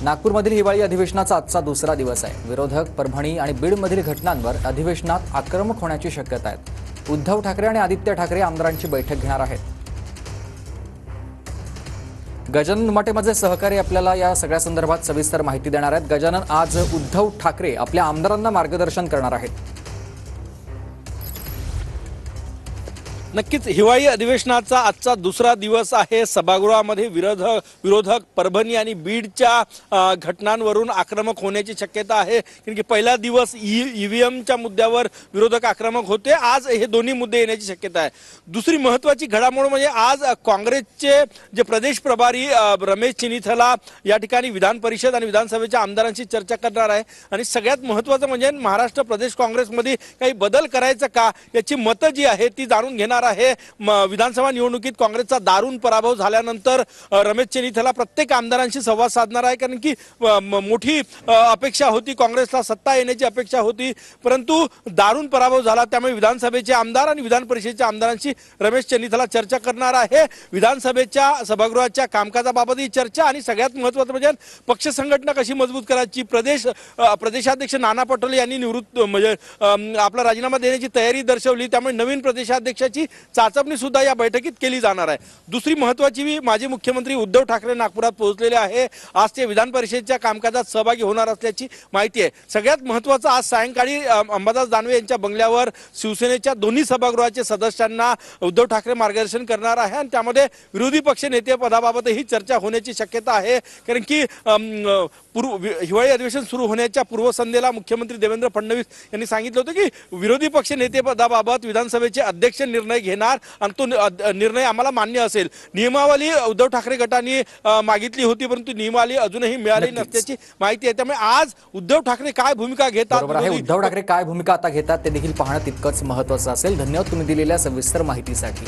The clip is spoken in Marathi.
नागपूरमधील हिवाळी अधिवेशनाचा आजचा दुसरा दिवस आहे। विरोधक परभणी आणि बीडमधील घटनांवर अधिवेशनात आक्रमक होण्याची शक्यता आहे। उद्धव ठाकरे आणि आदित्य ठाकरे आमदारांची बैठक घेणार आहेत। गजानन उमाटे माझे सहकारी आपल्याला या सगळ्या संदर्भात सविस्तर माहिती देणार आहेत। गजानन, आज उद्धव ठाकरे आपल्या आमदारांना मार्गदर्शन करणार आहेत। नक्कीच हिवाळी अधिवेशनाचा आजचा दुसरा दिवस आहे। सभागृहामध्ये विरोधक परभणी आणि बीडच्या घटनांवरून आक्रमक होण्याची शक्यता आहे, कारण की पहिला दिवस ईव्हीएमच्या मुद्द्यावर विरोधक आक्रमक होते। आज हे दोन्ही मुद्दे येण्याची शक्यता आहे। दुसरी महत्त्वाची घडामोड म्हणजे आज काँग्रेसचे जे प्रदेश प्रभारी रमेश चिनीथला या ठिकाणी विधान परिषद आणि विधानसभेच्या आमदारांशी चर्चा करणार आहे। आणि सगळ्यात महत्त्वाचं म्हणजे महाराष्ट्र प्रदेश काँग्रेसमध्ये काही बदल करायचं का याची मतं जी आहे ती जाणून घेणार आहे। विधानसभा निवडणुकीत काँग्रेसचा दारुण पराभव झाल्यानंतर रमेश चिनीथला प्रत्येक आमदारांशी संवाद साधणार आहे, कारण की मोठी अपेक्षा होती, काँग्रेसला सत्ता येण्याची अपेक्षा होती, परंतु दारुण पराभव झाला। त्यामुळे विधानसभेचे आमदार आणि विधान परिषदेच्या आमदारांशी रमेश चिनीथला चर्चा करणार आहे। विधानसभेच्या सभागृहाच्या कामकाजाबाबतही चर्चा आणि सगळ्यात महत्त्वाचं म्हणजे पक्ष संघटना कशी मजबूत करायची। प्रदेशाध्यक्ष नाना पटोले यांनी म्हणजे आपला राजीनामा देण्याची तयारी दर्शवली, त्यामुळे नवीन प्रदेशाध्यक्षाची चाचपणी सुद्धा या बैठकीत केली जाणार आहे। दुसरी महत्त्वाची माजी मुख्यमंत्री उद्धव ठाकरे नागपुरात पोहोचलेले आहे। आज ते विधान परिषदेच्या कामकाजात सहभागी होणार असल्याची माहिती आहे। सगळ्यात महत्त्वाचं आज सायंकाळी अंबादास दानवे यांच्या बंगल्यावर शिवसेनेच्या दोन्ही सभागृहाचे सदस्यांना उद्धव ठाकरे मार्गदर्शन करणार आहे आणि त्यामध्ये विरोधी पक्ष नेते पदाबाबतही चर्चा होण्याची शक्यता आहे, कारण की हिवाळी अधिवेशन सुरू होण्याच्या पूर्वसंध्येला मुख्यमंत्री देवेंद्र फडणवीस यांनी सांगितलं होतं की विरोधी पक्ष नेते पदाबाबत विधानसभेचे अध्यक्ष निर्णय घेणार आणि तो निर्णय आम्हाला मान्य असेल। नियमावली उद्धव ठाकरे गटाने मागितली होती, परंतु नियमावली अजूनही मिळाली नसल्याची माहिती आहे। त्यामुळे आज उद्धव ठाकरे काय भूमिका घेतात, उद्धव ठाकरे काय भूमिका आता घेतात ते देखील पाहणं तितकंच महत्त्वाचं असेल। धन्यवाद तुम्ही दिलेल्या सविस्तर माहितीसाठी।